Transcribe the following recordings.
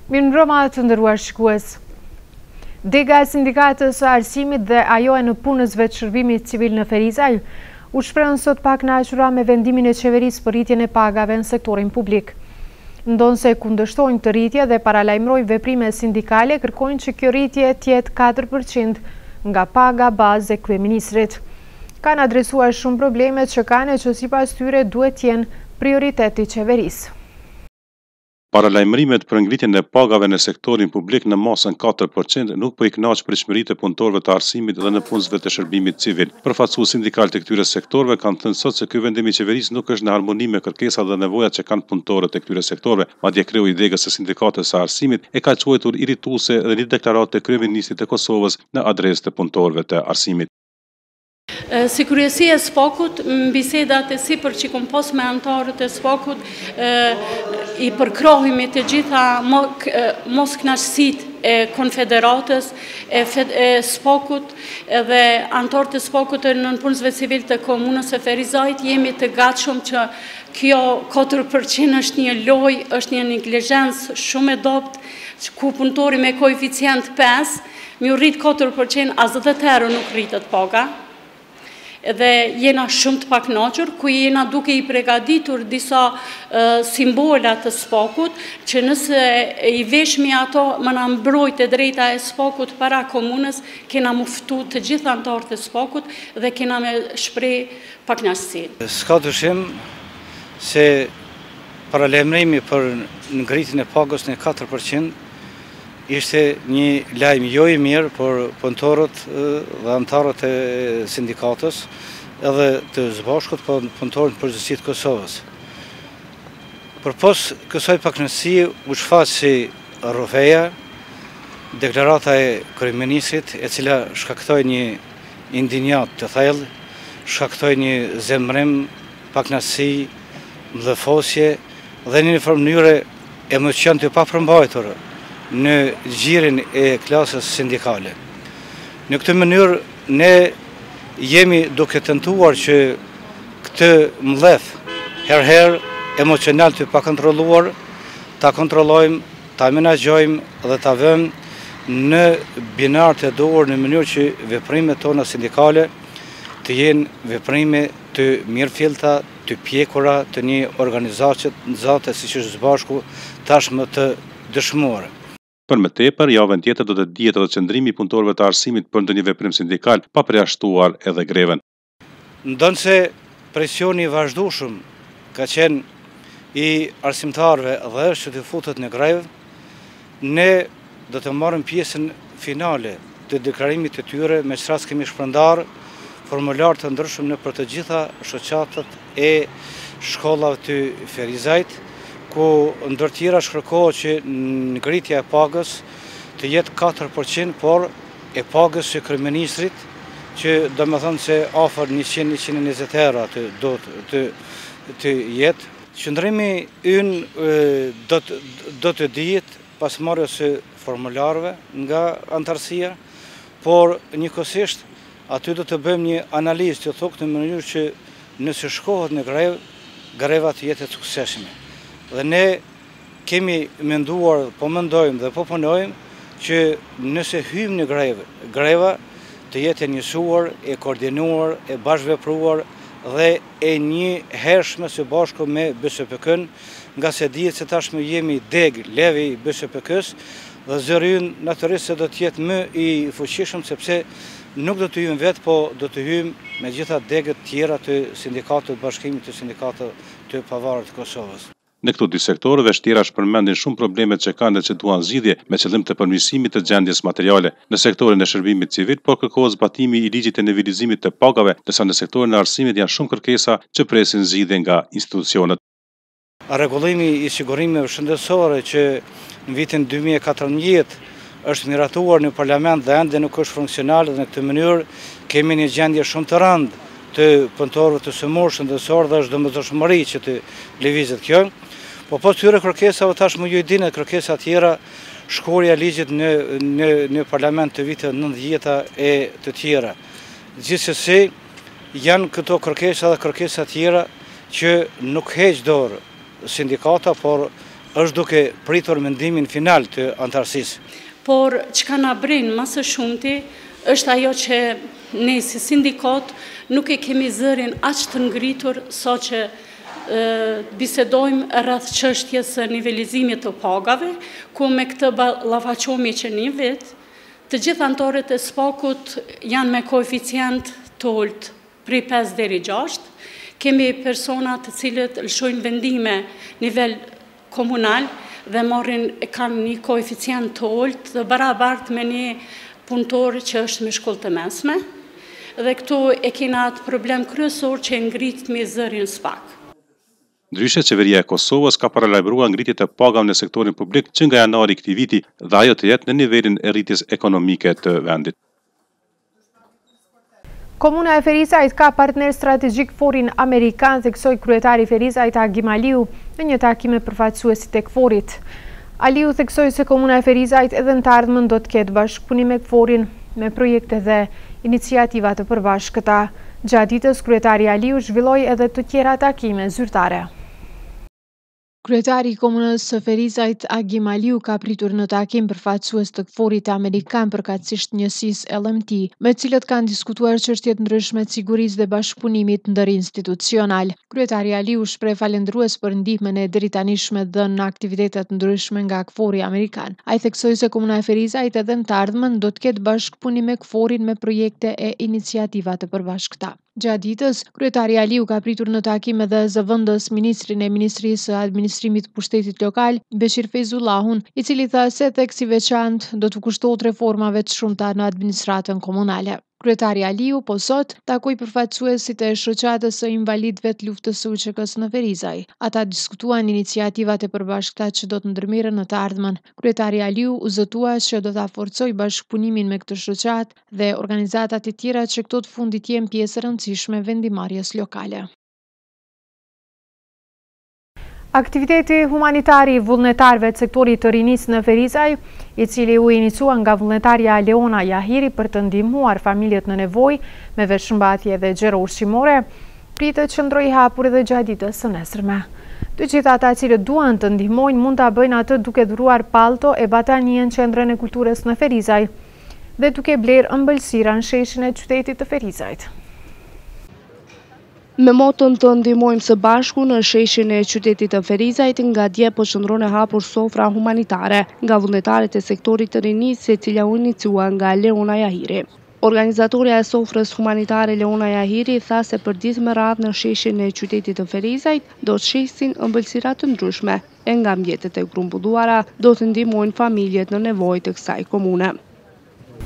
Mirëmbrëma të nderuar shikues. Dega e Sindikatës së Arsimit dhe ajo e në punësve të shërbimit civil në Ferizaj u shprehën sot pakënaqura me vendimin e qeverisë për rritjen e pagave në sektorin publik. Ndonse kundërshtojnë të rritje dhe paralajmërojnë veprime sindikale, kërkojnë që kjo rritje të jetë 4% nga paga bazë e kryeministrit. Kanë adresuar shumë probleme që kanë e që sipas tyre duhet të jenë prioriteti i qeverisë. Paralajmërimet për ngritjen e pagave në sektorin publik në masën 4% nuk po i kënaq pritshmëritë e punëtorëve të arsimit dhe në punësve të shërbimit civil. Përfaqësues sindikal të këtyre sektorëve kanë thënë sot se ky vendim i qeverisë nuk është në harmoni me kërkesat dhe nevojat që kanë punëtorët e këtyre sektorëve. Madje kreu i degës së Sindikatës së Arsimit e ka quajtur irrituese dhe një deklaratë të kryeministrit të Kosovës në adresë të punëtorëve të arsimit. Si kryesia e SPOK-ut, në bisedat e sipër që kom pas me antarët e SPOK-ut, i përkrohimi të gjitha mos kënaqësitë e Konfederatës, e SPOK-ut dhe antarët e SPOK-ut në punësve civil të komunës së Ferizajt, jemi të gatshëm që kjo 4% është një lojë, është një neglizhencë shumë e dobët, ku punëtori me koeficient 5, mi u rrit 4%, as dhe të herë nuk rritet paga. Dhe jena shumë të pakënaqur, ku jena duke i përgatitur disa simbolat të SPOK-ut, që nëse i veshmi ato më na mbrojtë e drejta e SPOK-ut para komunës, kena muftu të gjithë anëtarët e SPOK-ut dhe kena me shpreh pakënaqësi. S'ka dyshim se paralajmërimi për ngritjen e pagës në 4% ishte një lajm jo i mirë për punëtorët dhe anëtarët e sindikatës edhe të zbashkut për punëtorët në përgjithësi të Kosovës. Përpos kësaj pakënaqësie u shfaqi rrufeja, deklarata e kryeministrit, e cila shkaktoi një indinjat të thellë, shkaktoi një zemrim, pakënaqësi, mllëfosje dhe në një mënyrë emocion të papërmbajtur në gjirin e klasës sindikale. Në këtë mënyrë, ne jemi duke tentuar që këtë mllëf herëherë emocional të pakontrolluar, ta kontrollojmë, ta menaxhojmë dhe ta vëmë në binar të duhur në mënyrë që veprimet tona sindikale të jenë veprime të mirëfillta, të pjekura, të një organizate siç është Zbashku tashmë të dëshmuar. Për më tepër, javën tjetër do të dihet edhe qëndrimi i punëtorëve të arsimit për ndonjë veprim sindikal pa përjashtuar edhe greven. Ndonse presioni i vazhdueshëm ka qenë i arsimtarëve dhe është që të futet në grevë, ne do të marrim pjesën finale të deklarimit të tyre, me çfarë kemi shpërndar formular të ndryshëm në për të gjitha shoqatat e shkollave të Ferizajt, ku ndër tjera shkërkohet që ngritja e pagës të jetë 4%, por e pagës së kryeministrit, që do të thonë se afër 100-120 euro do të jetë. Qëndrimi ynë do të dihet pas marrjes së formularëve nga antarësia, por njëkohësisht aty do të bëjmë një analizë të thokë në mënyrë që nëse shkohet në grevë, greva të jetë e suksesshme. Dhe ne kemi menduar, po mendojmë dhe po punojmë që nëse hyjmë në grevë, greva të jetë e njësuar, e koordinuar, e bashkëvepruar dhe e një hershme së bashku me BSPK-n, nga se dihet se tashmë jemi deg levi i BSPK-s dhe zëri ynë natyrisht se do të jetë më i fuqishëm, sepse nuk do të hyjmë vetë, po do të hyjmë me gjitha degët tjera të sindikatët të bashkimit të sindikatët të pavarur të Kosovës. Në këto dy sektorëve shtjera shpërmendin shumë problemet që kanë dhe që duan zgjidhje me qëllim të përmirësimit të gjendjes materiale. Në sektorin e shërbimit civil, por kërkohet zbatimi i ligjit të nivelizimit të pagave, ndërsa në sektorin e arsimit janë shumë kërkesa që presin zgjidhje nga institucionet. Rregullimi i sigurimeve shëndetësore që në vitin 2014 është miratuar në parlament dhe ende nuk është funksional, dhe në këtë mënyrë kemi një gjendje shumë të rëndë të punëtorëve të sëmurë shëndetësor dhe është domosdoshmëri që të lëvizet kjo. Po këtyre kërkesave tashmë ju i dinë kërkesa tjera, shkorja e ligjit në parlament të vitit 90 e të tjera. Gjithsesi janë këto kërkesa dhe kërkesa tjera që nuk heq dorë sindikata, por është duke pritur mendimin final të antarësisë. Por çka na brin më së shumti është ajo që ne si sindikat nuk e kemi zërin aq të ngritur sa që bisedojmë rreth çështjes së nivelizimit të pagave, ku me këtë ballafaqohemi që një vit të gjithë anëtarët e SPAK-ut janë me koeficient të ulët prej 5 deri 6. Kemi persona të cilët lëshojnë vendime nivel komunal dhe kanë një koeficient të ulët të barabartë me një punëtor që është me shkollë të mesme. Dhe këtu e kena atë problem kryesor që e ngritë me zërin SPAK. Ndryshe, qeveria e Kosovës ka paralajmëruar ngritjet e pagave në sektorin publik që nga janari i këtij viti dhe ajo të jetë në nivelin e rritjes ekonomike të vendit. Komuna e Ferizajt ka partner strategjik forin amerikan, theksoi kryetari i Ferizajt Agim Aliu në një takim me përfaqësuesit e KFOR-it. Aliu theksoi se komuna e Ferizajt edhe në të ardhmen do të ketë bashkëpunim me KFOR-in me projekte dhe iniciativa të përbashkëta. Gjatë ditës, kryetari Aliu zhvilloi edhe të tjera takime zyrtare. Kryetari i komunës së Ferizajt Agim Aliu ka pritur në takim përfaqësues të KFOR-it amerikan përkatësisht njësisë LMT, me cilët kanë diskutuar çështje të ndryshme të sigurisë dhe bashkëpunimit ndërinstitucional. Kryetari Aliu shpreh falendërues për ndihmën e deritanishme dhënë në aktivitete të ndryshme nga KFOR-i amerikan. Ai theksoi se komuna e Ferizajt edhe në të ardhmen do të ketë bashkëpunim me KFOR-in me projekte e iniciativa të përbashkëta. Gjatë ditës, kryetari Aliu ka pritur në takim edhe zëvendës ministrin e Ministrisë së Administrimit të Pushtetit Lokal, Beshir Feyzullahun, i cili tha se theksi veçantë do të kushtohet reformave të shumta në administratën komunale. Kryetari Aliu po sot takoi përfaqësuesit e shoqatës së invalidëve të luftës së UÇK-s në Ferizaj. Ata diskutuan iniciativat e përbashkëta që do të ndërmirën në të ardhmen. Kryetari Aliu u zëtua që do ta forcojë bashkëpunimin me këtë shoqatë dhe organizatat e tjera që këto të fundit jenë pjesë e rëndësishme vendimarrjes lokale. Aktiviteti humanitar i vullnetarëve të sektorit të rinisë në Ferizaj, i cili u inicua nga vullnetarja Leona Jahiri për të ndihmuar familjet në nevojë me veçmëmbajtje dhe gjëra ushqimore, pritet që ndroi hapur edhe gjatë ditës së nesërme. Të gjithë ata cilët duan të ndihmojnë mund ta bëjnë atë duke dhuruar palto e batanie në qendrën e kulturës në Ferizaj dhe duke blerë ëmbëlsira në sheshin e qytetit të Ferizajt. Me moton të ndihmojmë së bashku në sheshin e qytetit të Ferizajt, nga dje po qëndron e hapur sofra humanitare nga vullnetarët e sektorit të rinisë, e cila u inicua nga Leona Jahiri. Organizatorja e sofrës humanitare Leona Jahiri tha se për ditë me radhë në sheshin e qytetit të Ferizajt do të shesin ëmbëlsira të ndryshme e nga mjetet e grumbulluara do të ndihmojnë familjet në nevojë të kësaj komune.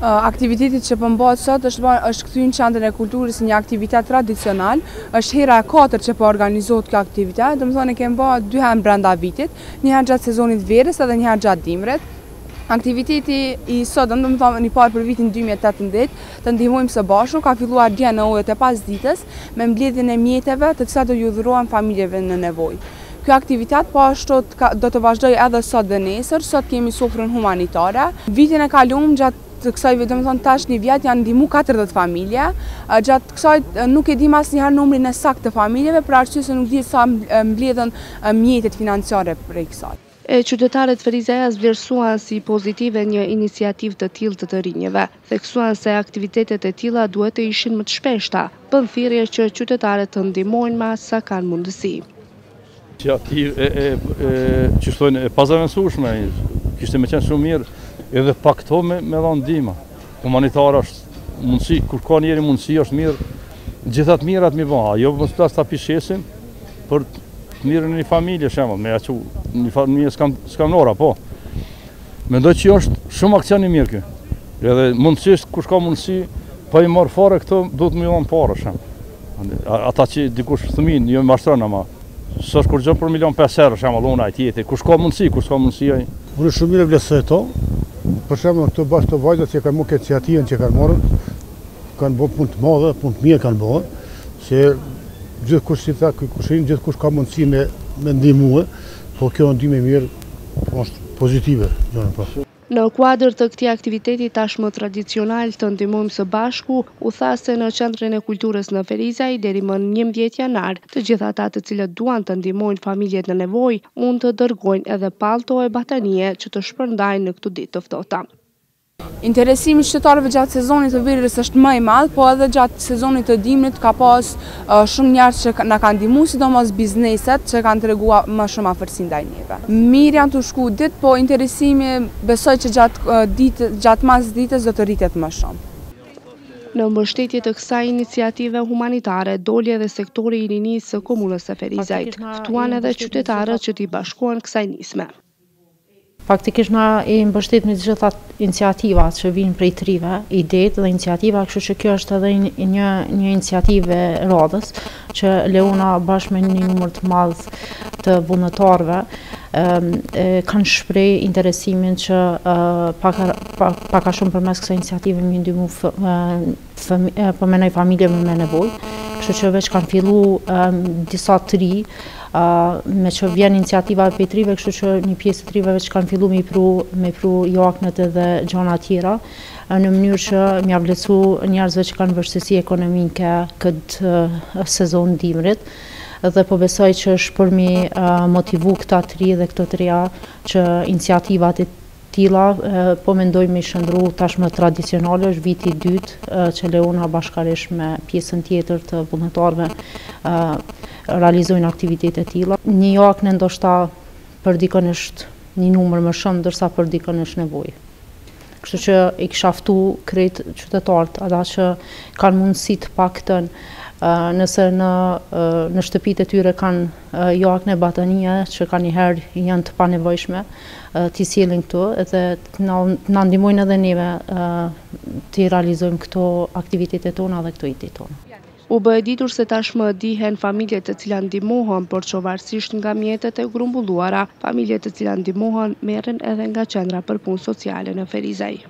Aktivitetit që përmbohet sot është kthyer në qendrën e kulturës një aktivitet tradicional, është hera e 4 që po organizohet kjo aktivitet, domethënë e kemi bërë 2 herë brenda vitit, një herë gjatë sezonit verës edhe një herë gjatë dimrit. Aktiviteti i sotëm, domethënë një parë për vitin 2018, të ndihmojmë së bashku, ka filluar dje në orët e pasdites me mbledhjen e mjeteve të cilat do ju dhurohen familjeve në nevojë. Kjo aktivitet po ashtu do të vazhdojë edhe sot dhe nesër. Sot kemi sofrën humanitare. Vitin e kaluar gjatë të kësaj, domethënë tash një vit janë ndihmu 40 familje. Gjatë kësaj nuk e dim asnjëherë numrin e saktë të familjeve për arsye se nuk dihet sa mbledhen mjetet financiare prej kësaj. E qytetarët Ferizajas vlerësuan si pozitive një iniciativë të tillë të rinjve. Theksuan se aktivitetet e tilla duhet të ishin më të shpeshta, bën thirrje që qytetarët të ndihmojnë me sa kanë mundësi. Që shtojnë e pazavendësueshme, kishte më qenë shumë mirë edhe pak këto me dhënë ndihmë. Humanitare është mundësi, kur ka njëri mundësi është mirë, gjithat mirat mi bën, jo mos plas ta pishesin për të mirën e një familje, shembull, me aqu një familje skamnora, po. Mendoj që është shumë aksion i mirë ky. Edhe mundësisht kush ka mundësi, pa i marr fare këto, duhet më dhon parë, shembull. Ata që dikush fëmin, jo mashtron ama. S'është kur gjë për 1.5 euro, shembull, unë ai tjetër. Kush ka mundësi ai. Unë shumë mirë vlerësoj to. Për shembull këto bashkë të vajzat që kanë marrë iniciativën që kanë marrë, kanë bërë punë të madhe, punë të mirë kanë bërë, se gjithkush si tha, gjithkush ka mundësi me ndihmue, po kjo ndihmë e mirë është pozitive, Në kuadër të këtij aktiviteti tashmë tradicional të ndihmojmë së bashku, u tha se në Qendrën e Kulturës në Ferizaj deri më 11 janar, të gjithë ata të cilët duan të ndihmojnë familjet në nevojë, mund të dërgojnë edhe pallto e batanie që të shpërndajnë në këto ditë të ftohta. Interesimi qytetarëve gjatë sezonit të verës është më i madh, po edhe gjatë sezonit të dimrit ka pas shumë njerëz që na kanë ndihmuar, sidomos bizneset që kanë treguar më shumë afërsi ndaj neve. Mirë janë të shku ditë, po interesimi besoj që gjatë mas ditës do të rritet më shumë. Në mbështetje të kësaj iniciative humanitare, doli edhe sektori i rinisë së komunës së Ferizajt, ftuan edhe qytetarët që t'i bashkohen kësaj nisme. Faktikisht na i mbështetemi të gjitha iniciativat që vinë prej trive, idetë dhe iniciativa, kështu që kjo është edhe një iniciativë e radhës që Leona bashkë me një numër të madh të vullnetarëve kanë shpreh interesimin që pak a shumë përmes kësaj iniciative më ndihmu përmenoj familje me nevojë, kështu që veç kanë filluar disa tri me që vjen iniciativa e trive, kështu që një pjesë të triveve që kanë fillu me pru jaknet edhe gjana tjera, në mënyrë që m'ja vlerësu njerëzve që kanë vështirësi ekonomike këtë sezon dimrit, dhe po besoj që është për mi motivu këta tri dhe këto treja që iniciativat e tilla po mendoj me shëndru tashmë tradicionale, është viti i dytë që Leona bashkërisht me pjesën tjetër të vullnetarëve realizojnë aktivitete të tilla. Një jakne ndoshta për dikën është një numër më shumë, ndërsa për dikën është nevojë. Kështu që i kisha ftu krejt qytetarët, ata që kanë mundësi të paktën nëse në shtëpitë e tyre kanë jakne batanie që kanë njëherë janë të panevojshme, t'i sjellin këtu dhe na ndihmojnë edhe neve të realizojmë këto aktivitete tona dhe këto ide tona. U bë e ditur se tashmë dihen familjet të cilat ndihmohen, por çovarësisht nga mjetet e grumbulluara, familjet të cilat ndihmohen merren edhe nga qendra për punë sociale në Ferizaj.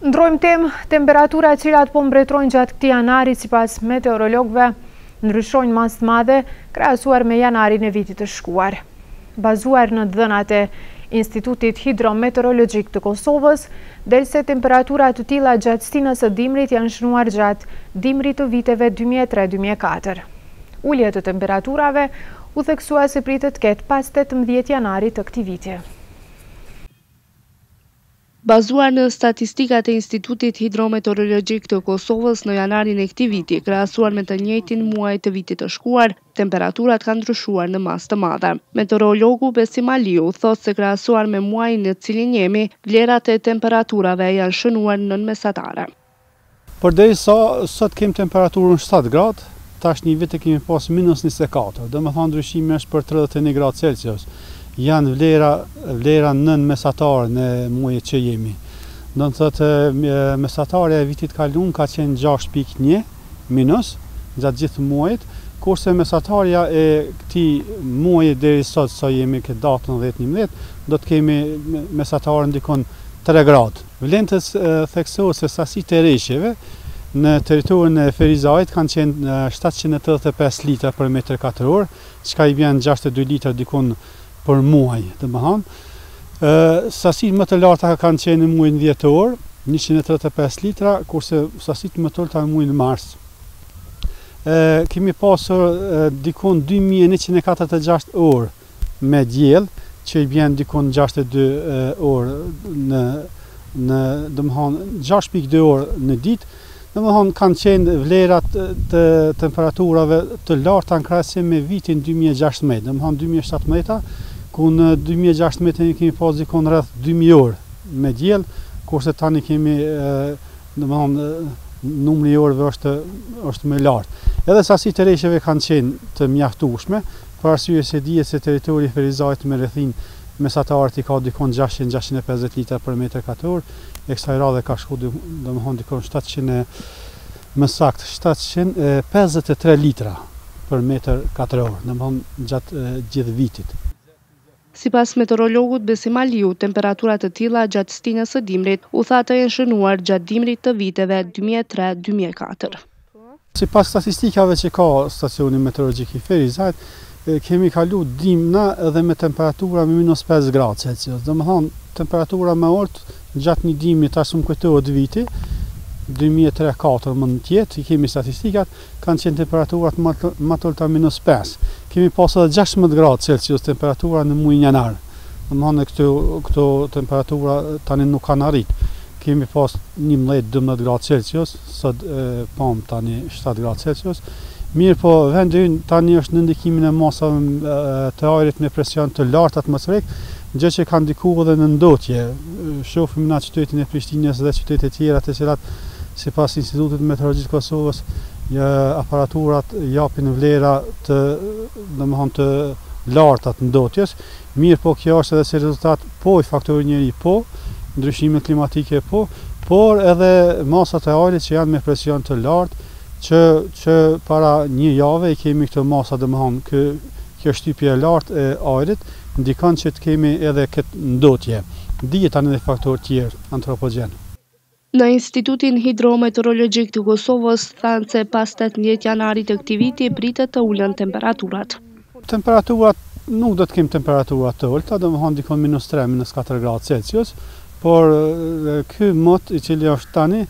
Ndrojmë temë, temperatura cilat po mbretërojnë gjatë këtij janari sipas meteorologëve ndryshojnë mas të madhe krahasuar me janarin e vitit të shkuar. Bazuar në dhënat e Institutit Hidrometeorologjik të Kosovës, derisa temperaturat të tilla gjatë stinës së dimrit janë shënuar gjatë dimrit të viteve 2003-2004. Ulja e temperaturave u theksua se pritet të ketë pas 18 janarit të këtij viti. Bazuar në statistikat e Institutit Hidrometeorologjik të Kosovës në janarin e këtij viti, krahasuar me të njëjtin muaj të vitit të shkuar, temperaturat kanë ndryshuar në masë të madhe. Meteorologu Besim Aliu thotë se krahasuar me muajin në cilin jemi, vlerat e temperaturave janë shënuar nën mesatare. Përderisa sot kemi temperaturën 7 gradë, tash një vit e kemi pas -24, domethënë ndryshimi është për 31 gradë Celsius. Janë vlera nën mesatare në muajit që jemi. Do të thotë mesatarja e vitit kaluar ka qenë 6.1 minus gjatë gjithë muajit, kurse mesatarja e këtij muaji deri sot sa jemi këtë datën 10-11, do të kemi mesatarën ndikon 3 gradë. Vlen të theksohet se sasitë e rreshjeve në territorin e Ferizajit kanë qenë 785 litra për metër katror, çka i vjen 62 litra dikon për muaj, domethënë. Sasitë më të larta kanë qenë në muajin dhjetor, 135 litra, kurse sasitë më të ulta në muajin mars. Kemi pasur dikon 2146 orë me diell, që i vjen dikon 62 orë në domethënë 6.2 orë në ditë. Domethënë kanë qenë vlerat të temperaturave të larta në krahasim me vitin 2016, domethënë 2017, ku në 2016 kemi pas dikon rreth 2000 orë me diell, kurse tani kemi domethënë numri i orëve është më lart. Edhe sasitë e rreshjeve kanë qenë të mjaftueshme, për arsye se dihet se territori i Ferizajit me rrethin mesatarët i ka dikon 600-650 litra për metër katror, e kësaj radhe ka shku domethënë dikon 753 litra për metër katror, domethënë gjatë gjithë vitit. Sipas meteorologut Besim Aliu, temperaturat të tilla gjatë stinës së dimrit u tha të jenë shënuar gjatë dimrit të viteve 2003-2004. Sipas statistikave që ka stacioni meteorologjik i Ferizajit, kemi kalu dimna edhe me temperatura me -5 gradë Celsius. Dhe më thonë, temperatura me ortë gjatë një dimni, tash më kujtohet viti, 2003-2004 më në tjetë, i kemi statistikat, kanë qenë temperaturat më të ulta -5. Kemi pas edhe 16 gradë Celsius temperatura në muajin janar. Dhe më thonë, këto temperatura tani nuk kanë arrit. Kemi pas 11-12 gradë Celsius, sot pam tani 7 gradë Celsius. Mirë po, vendi ynë tani është në ndikimin e masave të ajrit me presion të lartë atmosferik, gjë që ka ndikuar edhe në ndotje. Shohim në qytetin e Prishtinës dhe qytete tjera të cilat sipas Institutit Meteorologjik të Kosovës, aparaturat japin vlera të larta të ndotjes. Mirë po, kjo është edhe si rezultat po i faktorit njeri po, ndryshime klimatike po, por edhe masat e ajrit që janë me presion të lartë, që para një jave i kemi këtë masa, kjo shtypje e lartë e ajrit, ndikon që të kemi edhe këtë ndotje. Dihet tani edhe faktorë tjerë antropogjen. Në Institutin Hidrometeorologjik të Kosovës thanë se pas 18 janarit të këtij viti pritet të ulën temperaturat. Temperaturat nuk do të kemi temperatura të ulta, domethënë dikon -3, -4 gradë Celsius, por ky mot i cili është tani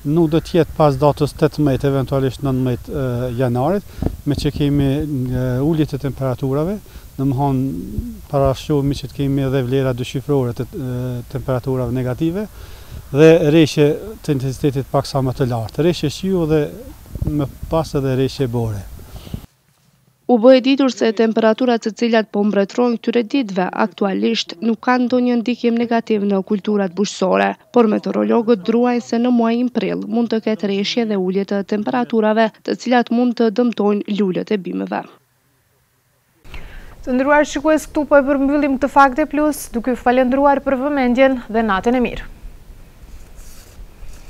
nuk do të jetë pas datës 18, eventualisht 19 janarit, me që kemi ullje të temperaturave, domethënë parashohemi që të kemi edhe vlera dyshifrore të temperaturave negative dhe rreshje të intensitetit paksa më të lartë, rreshje shiu dhe më pas edhe rreshje bore. U bë e ditur se temperaturat të cilat po mbretërojnë këtyre ditëve aktualisht nuk kanë ndonjë ndikim negativ në kulturat bujqësore, por meteorologët druajnë se në muajin prill mund të ketë rreshje dhe ulje të temperaturave, të cilat mund të dëmtojnë lulet e bimëve. Të nderuar shikues, këtu po e përmbyllim këtë Fakte Plus, duke ju falendruar për vëmendjen dhe natën e mirë.